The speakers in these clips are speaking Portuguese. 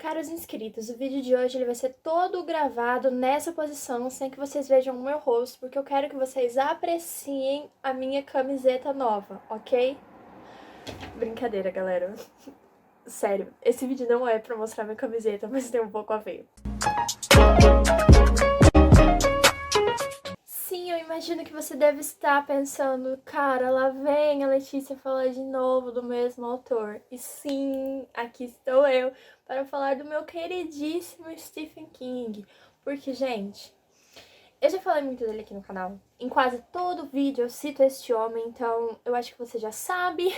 Caros inscritos, o vídeo de hoje ele vai ser todo gravado nessa posição, sem que vocês vejam o meu rosto, porque eu quero que vocês apreciem a minha camiseta nova, ok? Brincadeira, galera. Sério, esse vídeo não é pra mostrar minha camiseta, mas tem um pouco a ver. Sim, eu imagino que você deve estar pensando, cara, lá vem a Letícia falar de novo do mesmo autor. E sim, aqui estou eu para falar do meu queridíssimo Stephen King. Porque, gente, eu já falei muito dele aqui no canal. Em quase todo vídeo eu cito este homem, então eu acho que você já sabe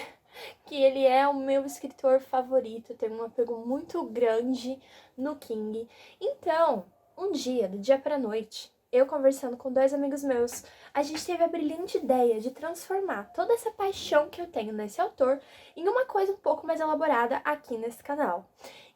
que ele é o meu escritor favorito. Eu tenho um apego muito grande no King. Então, um dia, do dia pra noite, eu conversando com dois amigos meus, a gente teve a brilhante ideia de transformar toda essa paixão que eu tenho nesse autor em uma coisa um pouco mais elaborada aqui nesse canal.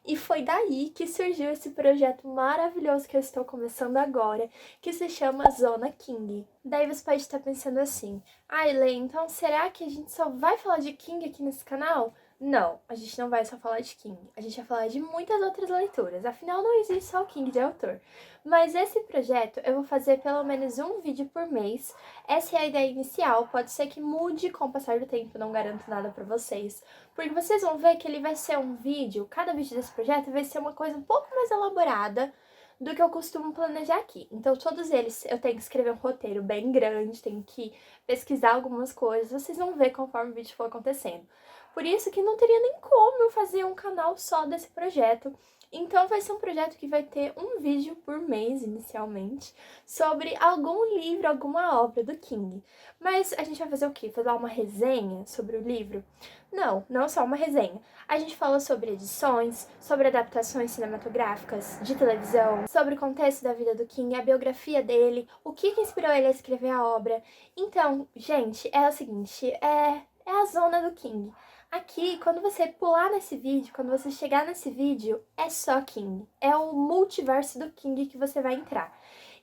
E foi daí que surgiu esse projeto maravilhoso que eu estou começando agora, que se chama Zona King. Daí você pode estar pensando assim, ai Lê, então será que a gente só vai falar de King aqui nesse canal? Não, a gente não vai só falar de King, a gente vai falar de muitas outras leituras, afinal não existe só o King de autor. Mas esse projeto eu vou fazer pelo menos um vídeo por mês, essa é a ideia inicial, pode ser que mude com o passar do tempo, não garanto nada pra vocês, porque vocês vão ver que ele vai ser um vídeo, cada vídeo desse projeto vai ser uma coisa um pouco mais elaborada do que eu costumo planejar aqui. Então todos eles eu tenho que escrever um roteiro bem grande, tenho que pesquisar algumas coisas, vocês vão ver conforme o vídeo for acontecendo. Por isso que não teria nem como eu fazer um canal só desse projeto. Então vai ser um projeto que vai ter um vídeo por mês, inicialmente, sobre algum livro, alguma obra do King. Mas a gente vai fazer o quê? Fazer uma resenha sobre o livro? Não, não só uma resenha. A gente fala sobre edições, sobre adaptações cinematográficas, de televisão, sobre o contexto da vida do King, a biografia dele, o que inspirou ele a escrever a obra. Então, gente, é o seguinte, é a zona do King. Aqui, quando você pular nesse vídeo, quando você chegar nesse vídeo, é só King. É o multiverso do King que você vai entrar.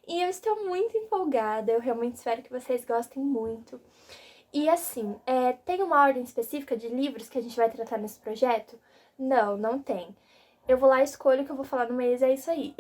E eu estou muito empolgada, eu realmente espero que vocês gostem muito. E assim, tem uma ordem específica de livros que a gente vai tratar nesse projeto? Não, não tem. Eu vou lá, escolho o que eu vou falar no mês, é isso aí.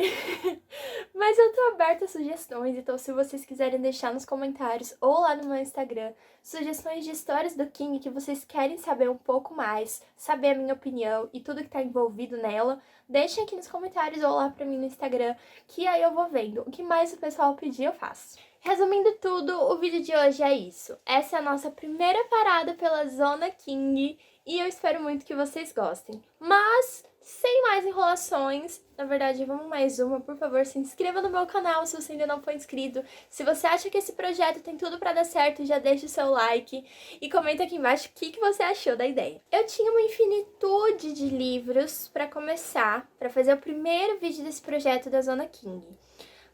Mas eu tô aberta a sugestões, então se vocês quiserem deixar nos comentários ou lá no meu Instagram sugestões de histórias do King que vocês querem saber um pouco mais, saber a minha opinião e tudo que tá envolvido nela, deixem aqui nos comentários ou lá pra mim no Instagram, que aí eu vou vendo. O que mais o pessoal pedir, eu faço. Resumindo tudo, o vídeo de hoje é isso. Essa é a nossa primeira parada pela Zona King e eu espero muito que vocês gostem. Mas, sem mais enrolações, na verdade, vamos mais uma, por favor, se inscreva no meu canal se você ainda não for inscrito. Se você acha que esse projeto tem tudo pra dar certo, já deixa o seu like e comenta aqui embaixo o que você achou da ideia. Eu tinha uma infinitude de livros pra começar, pra fazer o primeiro vídeo desse projeto da Zona King.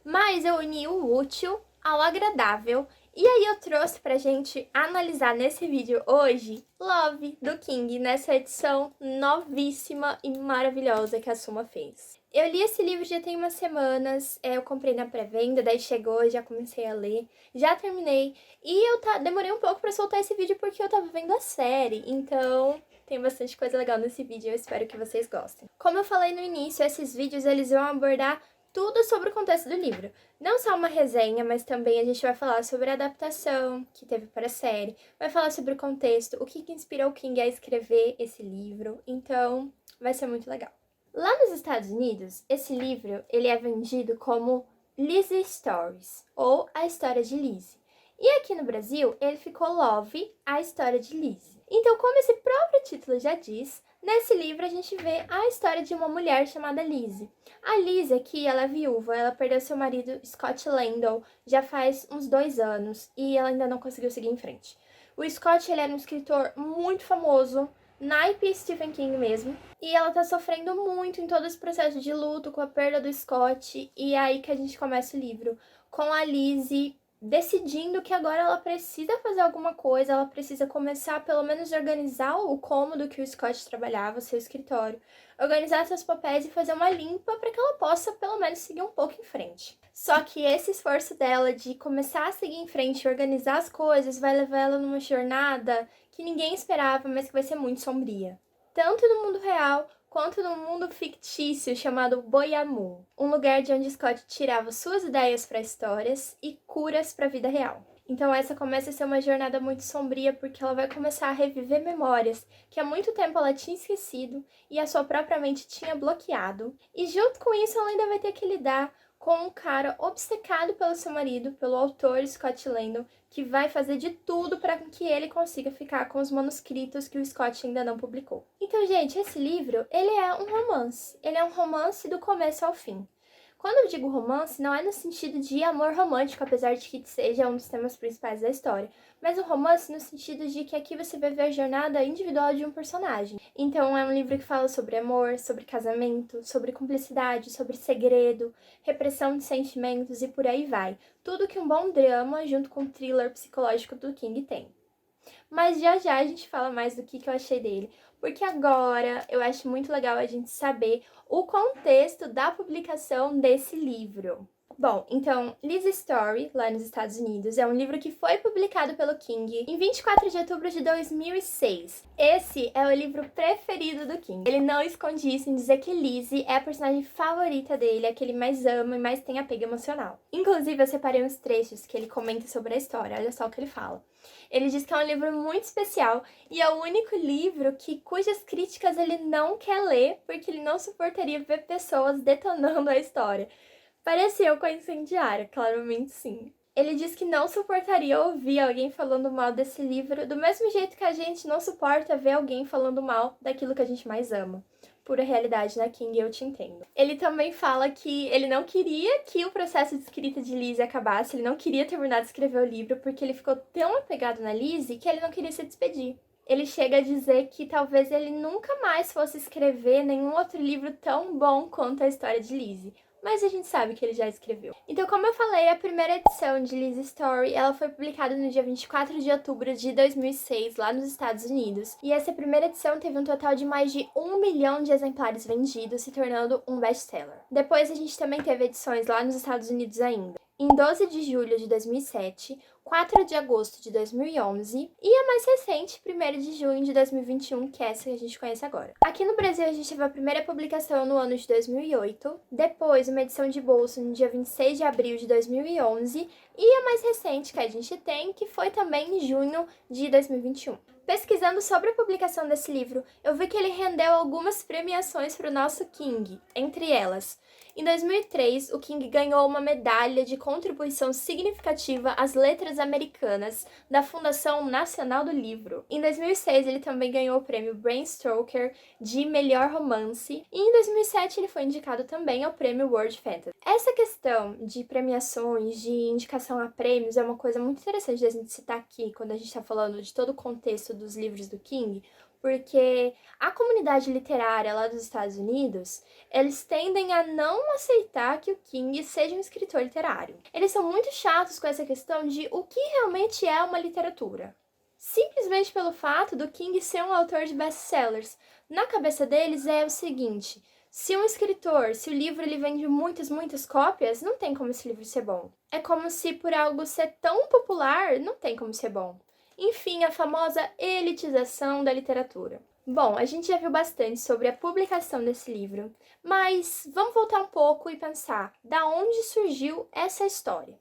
Mas eu uni o útil ao agradável e aí eu trouxe pra gente analisar nesse vídeo hoje Love, do King, nessa edição novíssima e maravilhosa que a Suma fez. Eu li esse livro já tem umas semanas, eu comprei na pré-venda, daí chegou, já comecei a ler, já terminei e eu demorei um pouco pra soltar esse vídeo porque eu tava vendo a série, então tem bastante coisa legal nesse vídeo, eu espero que vocês gostem. Como eu falei no início, esses vídeos eles vão abordar tudo sobre o contexto do livro. Não só uma resenha, mas também a gente vai falar sobre a adaptação que teve para a série, vai falar sobre o contexto, o que inspirou o King a escrever esse livro, então vai ser muito legal. Lá nos Estados Unidos, esse livro ele é vendido como Lizzie Stories, ou A História de Lizzie. E aqui no Brasil, ele ficou Love, A História de Lizzie. Então, como esse próprio título já diz, nesse livro a gente vê a história de uma mulher chamada Lizzie. A Lizzie aqui, ela é viúva, ela perdeu seu marido Scott Landon já faz uns 2 anos e ela ainda não conseguiu seguir em frente. O Scott, ele era um escritor muito famoso, naipe Stephen King mesmo, e ela tá sofrendo muito em todo esse processo de luto com a perda do Scott, e é aí que a gente começa o livro, com a Lizzie decidindo que agora ela precisa fazer alguma coisa, ela precisa começar pelo menos a organizar o cômodo que o Scott trabalhava, seu escritório, organizar seus papéis e fazer uma limpa para que ela possa pelo menos seguir um pouco em frente. Só que esse esforço dela de começar a seguir em frente e organizar as coisas vai levar ela numa jornada que ninguém esperava, mas que vai ser muito sombria. Tanto no mundo real quanto num mundo fictício chamado Boyamu, um lugar de onde Scott tirava suas ideias para histórias e curas para a vida real. Então essa começa a ser uma jornada muito sombria porque ela vai começar a reviver memórias que há muito tempo ela tinha esquecido e a sua própria mente tinha bloqueado. E junto com isso ela ainda vai ter que lidar com um cara obcecado pelo seu marido, pelo autor Scott Landon, que vai fazer de tudo para que ele consiga ficar com os manuscritos que o Scott ainda não publicou. Então, gente, esse livro, ele é um romance. Ele é um romance do começo ao fim. Quando eu digo romance, não é no sentido de amor romântico, apesar de que seja um dos temas principais da história, mas o romance no sentido de que aqui você vai ver a jornada individual de um personagem. Então é um livro que fala sobre amor, sobre casamento, sobre cumplicidade, sobre segredo, repressão de sentimentos e por aí vai. Tudo que um bom drama junto com o thriller psicológico do King tem. Mas já já a gente fala mais do que eu achei dele, porque agora eu acho muito legal a gente saber o contexto da publicação desse livro. Bom, então, Liz Story, lá nos Estados Unidos, é um livro que foi publicado pelo King em 24 de outubro de 2006. Esse é o livro preferido do King. Ele não esconde isso em dizer que Lizzie é a personagem favorita dele, a que ele mais ama e mais tem apego emocional. Inclusive, eu separei uns trechos que ele comenta sobre a história, olha só o que ele fala. Ele diz que é um livro muito especial e é o único livro cujas críticas ele não quer ler porque ele não suportaria ver pessoas detonando a história. Parece eu com a Incendiária, claramente sim. Ele diz que não suportaria ouvir alguém falando mal desse livro, do mesmo jeito que a gente não suporta ver alguém falando mal daquilo que a gente mais ama. Pura realidade na King, eu te entendo. Ele também fala que ele não queria que o processo de escrita de Lizzie acabasse, ele não queria terminar de escrever o livro porque ele ficou tão apegado na Lizzie que ele não queria se despedir. Ele chega a dizer que talvez ele nunca mais fosse escrever nenhum outro livro tão bom quanto a história de Lizzie. Mas a gente sabe que ele já escreveu. Então, como eu falei, a primeira edição de Liz Story, ela foi publicada no dia 24 de outubro de 2006, lá nos Estados Unidos. E essa primeira edição teve um total de mais de 1 milhão de exemplares vendidos, se tornando um best-seller. Depois a gente também teve edições lá nos Estados Unidos ainda. Em 12 de julho de 2007, 4 de agosto de 2011 e a mais recente, 1º de junho de 2021, que é essa que a gente conhece agora. Aqui no Brasil, a gente teve a primeira publicação no ano de 2008, depois uma edição de bolso no dia 26 de abril de 2011 e a mais recente que a gente tem, que foi também em junho de 2021. Pesquisando sobre a publicação desse livro, eu vi que ele rendeu algumas premiações para o nosso King, entre elas. Em 2003, o King ganhou uma medalha de contribuição significativa às letras americanas da Fundação Nacional do Livro. Em 2006, ele também ganhou o prêmio Bram Stoker de melhor romance. E em 2007, ele foi indicado também ao prêmio World Fantasy. Essa questão de premiações, de indicação a prêmios, é uma coisa muito interessante de a gente citar aqui, quando a gente está falando de todo o contexto dos livros do King, porque a comunidade literária lá dos Estados Unidos, eles tendem a não aceitar que o King seja um escritor literário. Eles são muito chatos com essa questão de o que realmente é uma literatura. Simplesmente pelo fato do King ser um autor de best-sellers. Na cabeça deles é o seguinte: se um escritor, se o livro ele vende muitas cópias, não tem como esse livro ser bom. É como se por algo ser tão popular, não tem como ser bom. Enfim, a famosa elitização da literatura. Bom, a gente já viu bastante sobre a publicação desse livro, mas vamos voltar um pouco e pensar da onde surgiu essa história.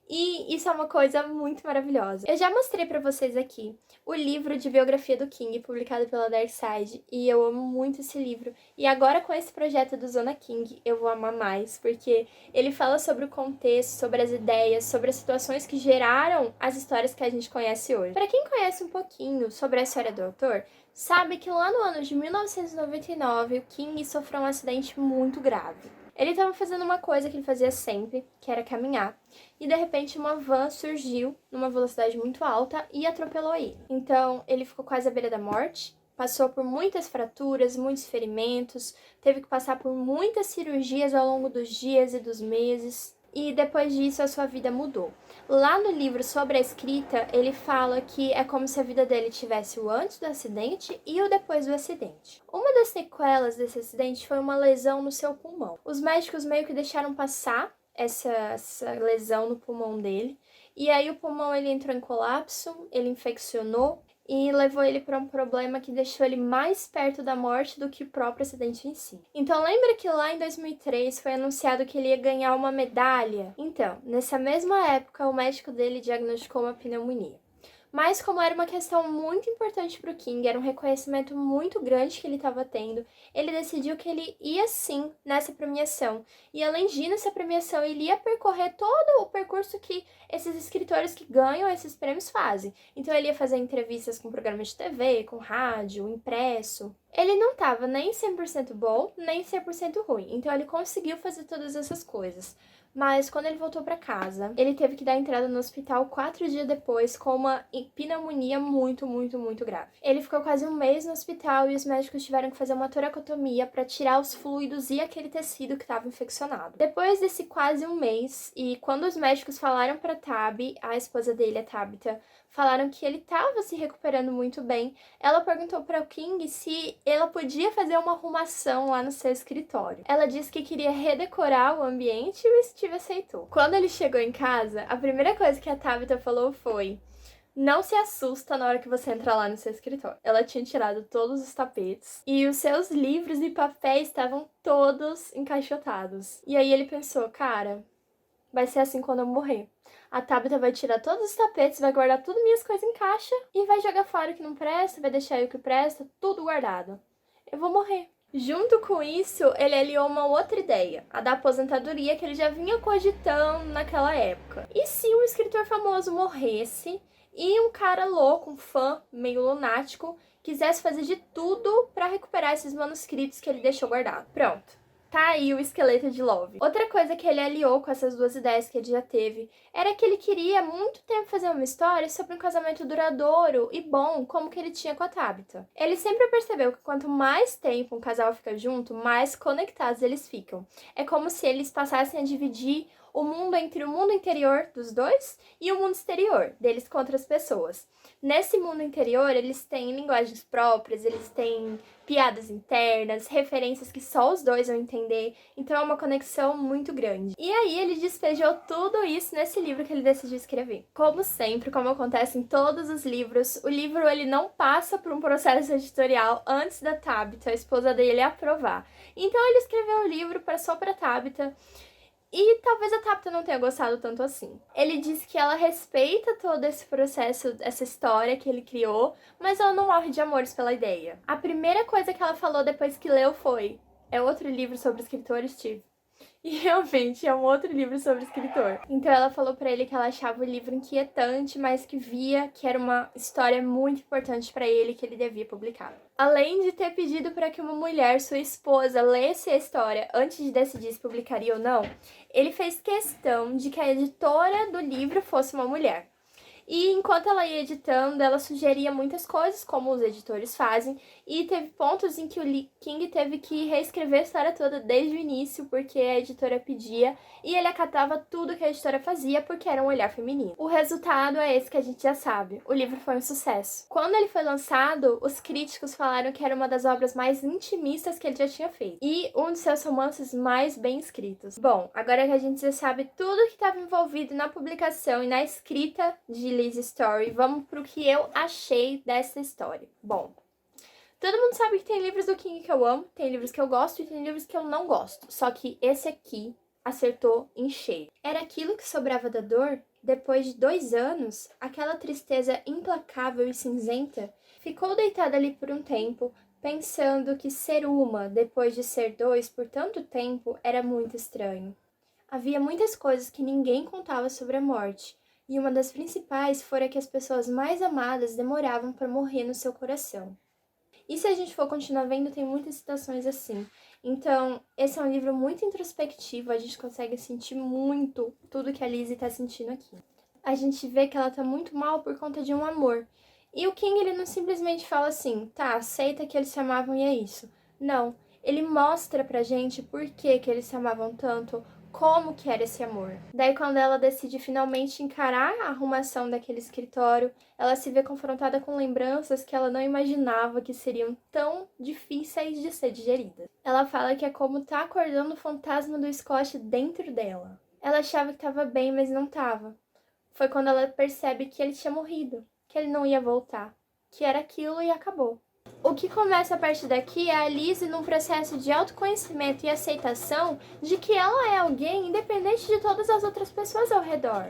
E isso é uma coisa muito maravilhosa. Eu já mostrei pra vocês aqui o livro de biografia do King, publicado pela Dark Side, e eu amo muito esse livro. E agora com esse projeto do Zona King, eu vou amar mais, porque ele fala sobre o contexto, sobre as ideias, sobre as situações que geraram as histórias que a gente conhece hoje. Pra quem conhece um pouquinho sobre a história do autor, sabe que lá no ano de 1999, o King sofreu um acidente muito grave. Ele estava fazendo uma coisa que ele fazia sempre, que era caminhar, e de repente uma van surgiu numa velocidade muito alta e atropelou ele. Então ele ficou quase à beira da morte, passou por muitas fraturas, muitos ferimentos, teve que passar por muitas cirurgias ao longo dos dias e dos meses. E depois disso a sua vida mudou. Lá no livro sobre a escrita, ele fala que é como se a vida dele tivesse o antes do acidente e o depois do acidente. Uma das sequelas desse acidente foi uma lesão no seu pulmão. Os médicos meio que deixaram passar essa lesão no pulmão dele, e aí o pulmão ele entrou em colapso, ele infeccionou, e levou ele para um problema que deixou ele mais perto da morte do que o próprio acidente em si. Então lembra que lá em 2003 foi anunciado que ele ia ganhar uma medalha? Então, nessa mesma época, o médico dele diagnosticou uma pneumonia. Mas como era uma questão muito importante para o King, era um reconhecimento muito grande que ele estava tendo, ele decidiu que ele ia sim nessa premiação. E além de ir nessa premiação, ele ia percorrer todo o percurso que esses escritores que ganham esses prêmios fazem. Então ele ia fazer entrevistas com programas de TV, com rádio, impresso. Ele não estava nem 100% bom, nem 100% ruim. Então ele conseguiu fazer todas essas coisas. Mas quando ele voltou para casa, ele teve que dar entrada no hospital 4 dias depois com uma pneumonia muito grave. Ele ficou quase um mês no hospital e os médicos tiveram que fazer uma toracotomia para tirar os fluidos e aquele tecido que estava infeccionado. Depois desse quase um mês, e quando os médicos falaram para Tabby, a esposa dele, a Tabitha, falaram que ele estava se recuperando muito bem, ela perguntou para o King se ela podia fazer uma arrumação lá no seu escritório. Ela disse que queria redecorar o ambiente e o Steve aceitou. Quando ele chegou em casa, a primeira coisa que a Tabitha falou foi: não se assusta na hora que você entrar lá no seu escritório. Ela tinha tirado todos os tapetes e os seus livros e papéis estavam todos encaixotados. E aí ele pensou, cara, vai ser assim quando eu morrer. A Tabitha vai tirar todos os tapetes, vai guardar tudo minhas coisas em caixa e vai jogar fora o que não presta, vai deixar aí o que presta, tudo guardado. Eu vou morrer. Junto com isso, ele aliou uma outra ideia, a da aposentadoria que ele já vinha cogitando naquela época. E se um escritor famoso morresse e um cara louco, um fã meio lunático, quisesse fazer de tudo para recuperar esses manuscritos que ele deixou guardado? Pronto. Tá aí o esqueleto de Love. Outra coisa que ele aliou com essas duas ideias que ele já teve era que ele queria há muito tempo fazer uma história sobre um casamento duradouro e bom, como que ele tinha com a Tabitha. Ele sempre percebeu que quanto mais tempo um casal fica junto, mais conectados eles ficam. É como se eles passassem a dividir o mundo entre o mundo interior dos dois e o mundo exterior deles com outras pessoas. Nesse mundo interior, eles têm linguagens próprias, eles têm piadas internas, referências que só os dois vão entender, então é uma conexão muito grande. E aí ele despejou tudo isso nesse livro que ele decidiu escrever. Como sempre, como acontece em todos os livros, o livro ele não passa por um processo editorial antes da Tabitha, a esposa dele, aprovar. Então ele escreveu o livro só para Tabitha. E talvez a Tabitha não tenha gostado tanto assim. Ele disse que ela respeita todo esse processo, essa história que ele criou, mas ela não morre de amores pela ideia. A primeira coisa que ela falou depois que leu foi: é outro livro sobre escritor, Steve. E realmente é um outro livro sobre escritor. Então ela falou pra ele que ela achava o livro inquietante, mas que via que era uma história muito importante pra ele que ele devia publicar. Além de ter pedido para que uma mulher, sua esposa, lesse a história antes de decidir se publicaria ou não, ele fez questão de que a editora do livro fosse uma mulher. E enquanto ela ia editando, ela sugeria muitas coisas, como os editores fazem, e teve pontos em que o King teve que reescrever a história toda desde o início, porque a editora pedia, e ele acatava tudo que a editora fazia, porque era um olhar feminino. O resultado é esse que a gente já sabe: o livro foi um sucesso. Quando ele foi lançado, os críticos falaram que era uma das obras mais intimistas que ele já tinha feito, e um dos seus romances mais bem escritos. Bom, agora que a gente já sabe tudo que estava envolvido na publicação e na escrita de Lizzie's Story, vamos pro que eu achei dessa história. Bom, todo mundo sabe que tem livros do King que eu amo, tem livros que eu gosto e tem livros que eu não gosto. Só que esse aqui acertou em cheio. Era aquilo que sobrava da dor depois de 2 anos, aquela tristeza implacável e cinzenta, ficou deitada ali por um tempo, pensando que ser uma, depois de ser 2 por tanto tempo, era muito estranho. Havia muitas coisas que ninguém contava sobre a morte, e uma das principais fora que as pessoas mais amadas demoravam para morrer no seu coração. E se a gente for continuar vendo, tem muitas citações assim. Então, esse é um livro muito introspectivo, a gente consegue sentir muito tudo que a Lizzie tá sentindo aqui. A gente vê que ela tá muito mal por conta de um amor. E o King, ele não simplesmente fala assim, tá, aceita que eles se amavam e é isso. Não, ele mostra pra gente por que eles se amavam tanto, como que era esse amor. Daí quando ela decide finalmente encarar a arrumação daquele escritório, ela se vê confrontada com lembranças que ela não imaginava que seriam tão difíceis de ser digeridas. Ela fala que é como tá acordando o fantasma do Scott dentro dela. Ela achava que estava bem, mas não estava. Foi quando ela percebe que ele tinha morrido, que ele não ia voltar, que era aquilo e acabou. O que começa a partir daqui é a Lizzie num processo de autoconhecimento e aceitação de que ela é alguém independente de todas as outras pessoas ao redor.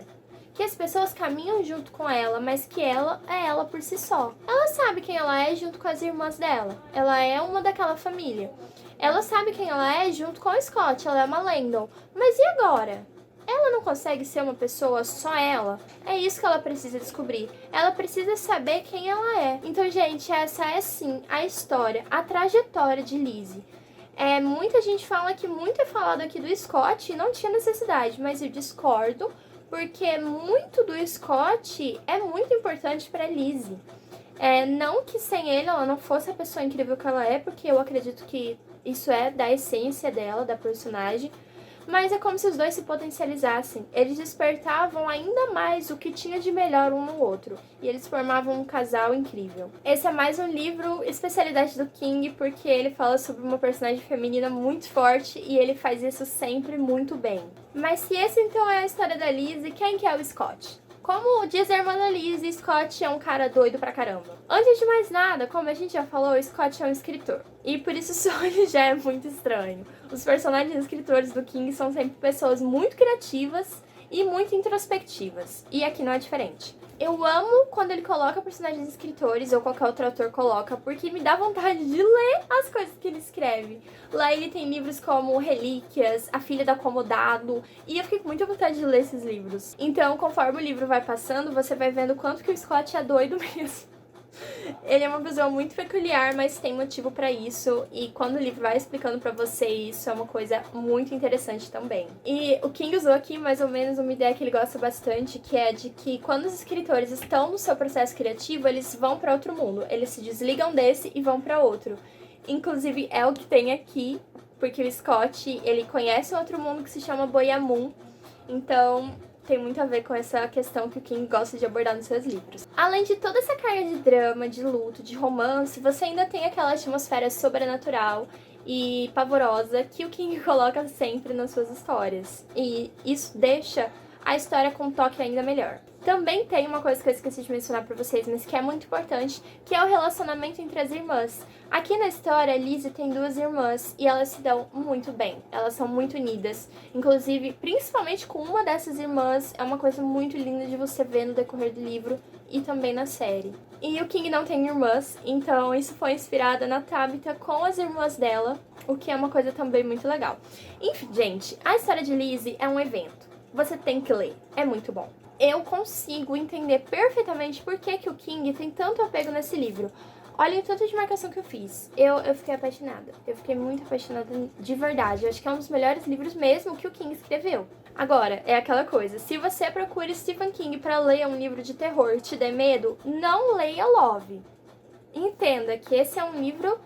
Que as pessoas caminham junto com ela, mas que ela é ela por si só. Ela sabe quem ela é junto com as irmãs dela. Ela é uma daquela família. Ela sabe quem ela é junto com o Scott, ela é uma Landon. Mas e agora? Ela não consegue ser uma pessoa só ela? É isso que ela precisa descobrir. Ela precisa saber quem ela é. Então, gente, essa é sim a história, a trajetória de Lizzie. Muita gente fala que muito é falado aqui do Scott e não tinha necessidade, mas eu discordo, porque muito do Scott é muito importante para Lizzie. Não que sem ele ela não fosse a pessoa incrível que ela é, porque eu acredito que isso é da essência dela, da personagem, mas é como se os dois se potencializassem. Eles despertavam ainda mais o que tinha de melhor um no outro, e eles formavam um casal incrível. Esse é mais um livro especialidade do King, porque ele fala sobre uma personagem feminina muito forte, e ele faz isso sempre muito bem. Mas se esse então é a história da Lizzie, quem que é o Scott? Como diz a irmã da Lizzie, Scott é um cara doido pra caramba. Antes de mais nada, como a gente já falou, Scott é um escritor. E por isso só ele já é muito estranho. Os personagens escritores do King são sempre pessoas muito criativas e muito introspectivas. E aqui não é diferente. Eu amo quando ele coloca personagens escritores, ou qualquer outro autor coloca, porque me dá vontade de ler as coisas que ele escreve. Lá ele tem livros como Relíquias, A Filha do Acomodado, e eu fiquei com muita vontade de ler esses livros. Então, conforme o livro vai passando, você vai vendo o quanto que o Scott é doido mesmo. Ele é uma pessoa muito peculiar, mas tem motivo pra isso, e quando o livro vai explicando pra você isso, é uma coisa muito interessante também. E o King usou aqui mais ou menos uma ideia que ele gosta bastante, que é de que quando os escritores estão no seu processo criativo, eles vão pra outro mundo, eles se desligam desse e vão pra outro. Inclusive é o que tem aqui, porque o Scott, ele conhece um outro mundo que se chama Boyamun, então tem muito a ver com essa questão que o King gosta de abordar nos seus livros. Além de toda essa carga de drama, de luto, de romance, você ainda tem aquela atmosfera sobrenatural e pavorosa que o King coloca sempre nas suas histórias. E isso deixa a história com um toque ainda melhor. Também tem uma coisa que eu esqueci de mencionar pra vocês, mas que é muito importante, que é o relacionamento entre as irmãs. Aqui na história, a Lizzie tem duas irmãs e elas se dão muito bem. Elas são muito unidas. Inclusive, principalmente com uma dessas irmãs, é uma coisa muito linda de você ver no decorrer do livro e também na série. E o King não tem irmãs, então isso foi inspirado na Tabitha com as irmãs dela, o que é uma coisa também muito legal. Enfim, gente, a história de Lizzie é um evento. Você tem que ler, é muito bom. Eu consigo entender perfeitamente por que o King tem tanto apego nesse livro. Olha o tanto de marcação que eu fiz. Eu fiquei apaixonada. Eu fiquei muito apaixonada de verdade. Eu acho que é um dos melhores livros mesmo que o King escreveu. Agora, é aquela coisa. Se você procura Stephen King para ler um livro de terror e te der medo, não leia Love. Entenda que esse é um livro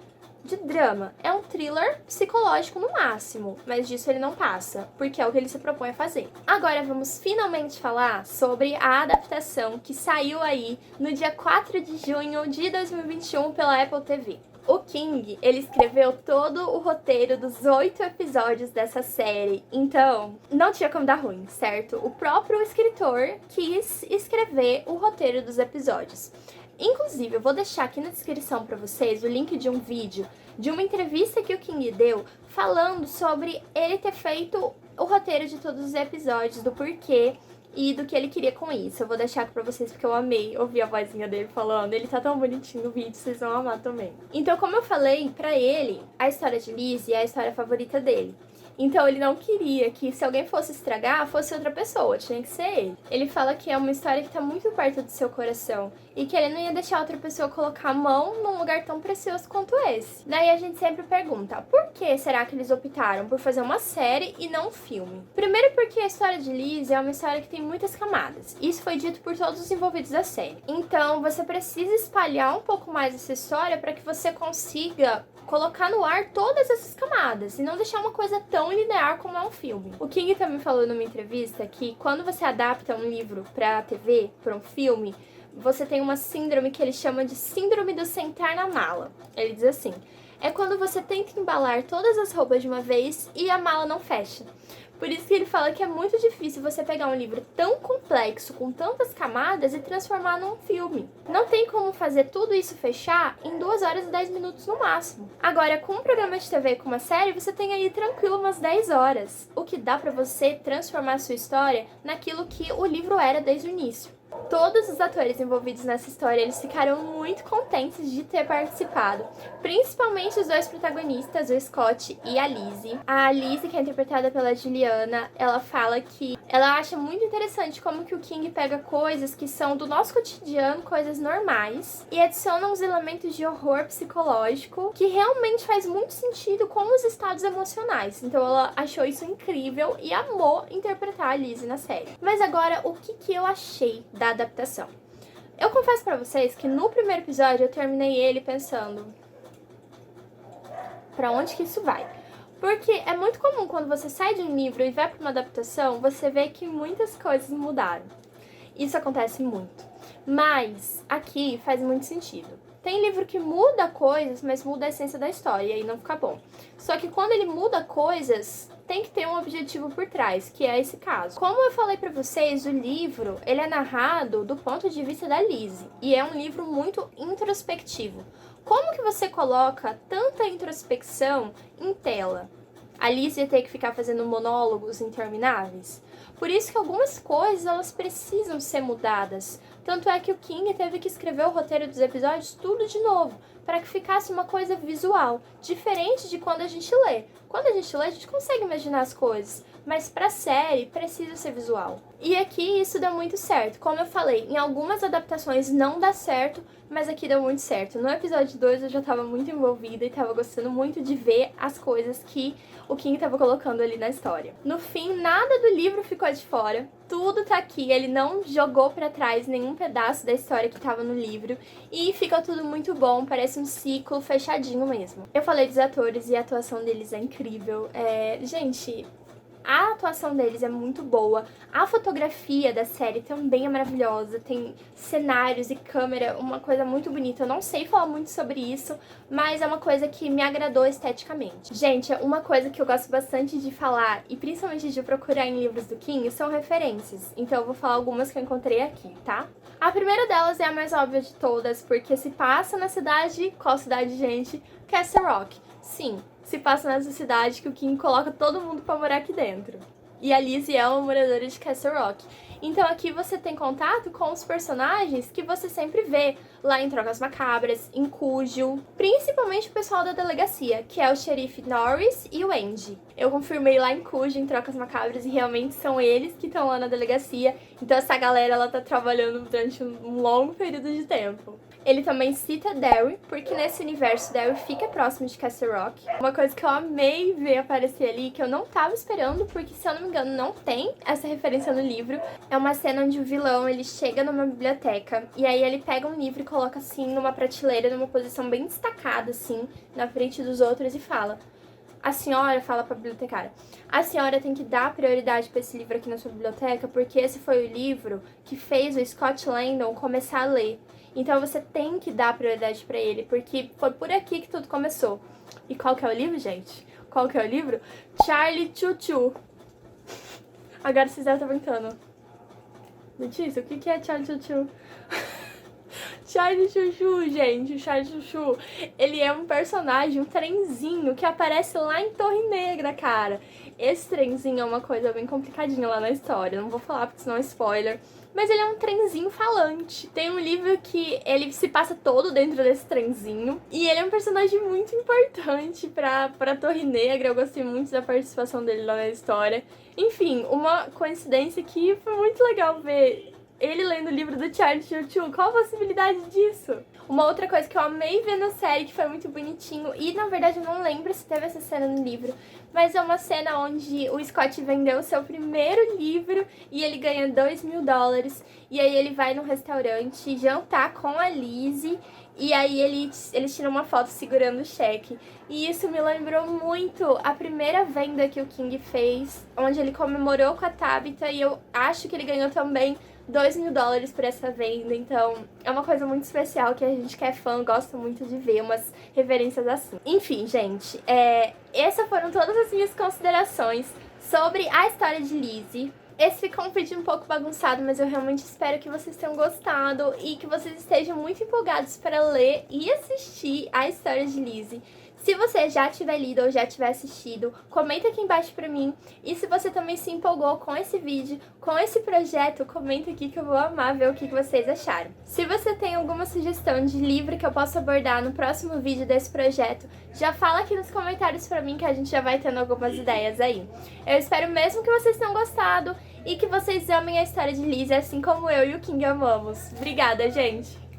de drama. É um thriller psicológico no máximo, mas disso ele não passa, porque é o que ele se propõe a fazer. Agora vamos finalmente falar sobre a adaptação que saiu aí no dia 4 de junho de 2021 pela Apple TV. O King, ele escreveu todo o roteiro dos 8 episódios dessa série, então não tinha como dar ruim, certo? O próprio escritor quis escrever o roteiro dos episódios. Inclusive, eu vou deixar aqui na descrição para vocês o link de um vídeo, de uma entrevista que o King deu, falando sobre ele ter feito o roteiro de todos os episódios, do porquê e do que ele queria com isso. Eu vou deixar aqui pra vocês porque eu amei ouvir a vozinha dele falando. Ele tá tão bonitinho no vídeo, vocês vão amar também. Então, como eu falei, pra ele, a história de Lizzie é a história favorita dele. Então ele não queria que, se alguém fosse estragar, fosse outra pessoa, tinha que ser ele. Ele fala que é uma história que tá muito perto do seu coração e que ele não ia deixar outra pessoa colocar a mão num lugar tão precioso quanto esse. Daí a gente sempre pergunta, por que será que eles optaram por fazer uma série e não um filme? Primeiro porque a história de Lizzie é uma história que tem muitas camadas. Isso foi dito por todos os envolvidos da série. Então você precisa espalhar um pouco mais essa história para que você consiga colocar no ar todas essas camadas e não deixar uma coisa tão linear como é um filme. O King também falou numa entrevista que quando você adapta um livro pra TV, pra um filme, você tem uma síndrome que ele chama de síndrome do sentar na mala. Ele diz assim, é quando você tenta embalar todas as roupas de uma vez e a mala não fecha. Por isso que ele fala que é muito difícil você pegar um livro tão complexo, com tantas camadas, e transformar num filme. Não tem como fazer tudo isso fechar em 2 horas e 10 minutos no máximo. Agora, com um programa de TV com uma série, você tem aí tranquilo umas 10 horas, o que dá pra você transformar a sua história naquilo que o livro era desde o início. Todos os atores envolvidos nessa história, eles ficaram muito contentes de ter participado. Principalmente os 2 protagonistas, o Scott e a Lizzie. A Lizzie, que é interpretada pela Juliana, ela fala que ela acha muito interessante como que o King pega coisas que são do nosso cotidiano, coisas normais, e adiciona uns elementos de horror psicológico que realmente faz muito sentido com os estados emocionais. Então ela achou isso incrível e amou interpretar a Lizzie na série. Mas agora, o que eu achei da adaptação? Eu confesso pra vocês que no primeiro episódio eu terminei ele pensando, pra onde que isso vai? Porque é muito comum quando você sai de um livro e vai pra uma adaptação, você vê que muitas coisas mudaram. Isso acontece muito. Mas aqui faz muito sentido. Tem livro que muda coisas, mas muda a essência da história e aí não fica bom. Só que quando ele muda coisas, tem que ter um objetivo por trás, que é esse caso. Como eu falei pra vocês, o livro, ele é narrado do ponto de vista da Lizzie, e é um livro muito introspectivo. Como que você coloca tanta introspecção em tela? A Lizzie ia ter que ficar fazendo monólogos intermináveis? Por isso que algumas coisas, elas precisam ser mudadas. Tanto é que o King teve que escrever o roteiro dos episódios tudo de novo, para que ficasse uma coisa visual, diferente de quando a gente lê. Quando a gente lê, a gente consegue imaginar as coisas, mas pra série precisa ser visual. E aqui isso deu muito certo. Como eu falei, em algumas adaptações não dá certo, mas aqui deu muito certo. No episódio 2 eu já tava muito envolvida e tava gostando muito de ver as coisas que o King tava colocando ali na história. No fim, nada do livro ficou de fora. Tudo tá aqui, ele não jogou pra trás nenhum pedaço da história que tava no livro. E fica tudo muito bom, parece um ciclo fechadinho mesmo. Eu falei dos atores e a atuação deles é incrível. Gente, a atuação deles é muito boa, a fotografia da série também é maravilhosa, tem cenários e câmera, uma coisa muito bonita. Eu não sei falar muito sobre isso, mas é uma coisa que me agradou esteticamente. Gente, uma coisa que eu gosto bastante de falar, e principalmente de procurar em livros do King, são referências. Então eu vou falar algumas que eu encontrei aqui, tá? A primeira delas é a mais óbvia de todas, porque se passa na cidade... Qual cidade, gente? Castle Rock. Sim, se passa nessa cidade que o King coloca todo mundo pra morar aqui dentro. E a Lizzie é uma moradora de Castle Rock. Então aqui você tem contato com os personagens que você sempre vê lá em Trocas Macabras, em Cujo, principalmente o pessoal da delegacia, que é o xerife Norris e o Andy. Eu confirmei lá em Cujo, em Trocas Macabras, e realmente são eles que estão lá na delegacia. Então essa galera, ela tá trabalhando durante um longo período de tempo. Ele também cita Derry, porque nesse universo Derry fica próximo de Castle Rock. Uma coisa que eu amei ver aparecer ali, que eu não tava esperando, porque se eu não me engano não tem essa referência no livro, é uma cena onde o vilão, ele chega numa biblioteca, e aí ele pega um livro e coloca assim numa prateleira, numa posição bem destacada assim, na frente dos outros e fala: a senhora, fala pra bibliotecária, a senhora tem que dar prioridade pra esse livro aqui na sua biblioteca, porque esse foi o livro que fez o Scott Landon começar a ler. Então você tem que dar prioridade pra ele, porque foi por aqui que tudo começou. E qual que é o livro, gente? Qual que é o livro? Charlie Choo-Choo. Agora vocês devem estar perguntando: Letícia, o que é Charlie Choo-Choo? Charlie Choo-Choo, gente, o Charlie Choo-Choo, ele é um personagem, um trenzinho que aparece lá em Torre Negra, cara. Esse trenzinho é uma coisa bem complicadinha lá na história, não vou falar porque senão é spoiler. Mas ele é um trenzinho falante. Tem um livro que ele se passa todo dentro desse trenzinho. E ele é um personagem muito importante pra Torre Negra. Eu gostei muito da participação dele lá na história. Enfim, uma coincidência que foi muito legal ver ele lendo o livro do Charlie Choo-Choo. Qual a possibilidade disso? Uma outra coisa que eu amei ver na série, que foi muito bonitinho, e na verdade eu não lembro se teve essa cena no livro, mas é uma cena onde o Scott vendeu o seu primeiro livro e ele ganha $2.000, e aí ele vai num restaurante jantar com a Lizzie, e aí eles tiram uma foto segurando o cheque. E isso me lembrou muito a primeira venda que o King fez, onde ele comemorou com a Tabitha, e eu acho que ele ganhou também $2.000 por essa venda. Então é uma coisa muito especial que a gente que é fã gosta muito de ver umas referências assim. Enfim, gente, essas foram todas as minhas considerações sobre a história de Lizzie. Esse ficou um vídeo um pouco bagunçado, mas eu realmente espero que vocês tenham gostado e que vocês estejam muito empolgados para ler e assistir a história de Lizzie. Se você já tiver lido ou já tiver assistido, comenta aqui embaixo pra mim. E se você também se empolgou com esse vídeo, com esse projeto, comenta aqui que eu vou amar ver o que vocês acharam. Se você tem alguma sugestão de livro que eu possa abordar no próximo vídeo desse projeto, já fala aqui nos comentários pra mim que a gente já vai tendo algumas ideias aí. Eu espero mesmo que vocês tenham gostado e que vocês amem a história de Lizzie assim como eu e o King amamos. Obrigada, gente!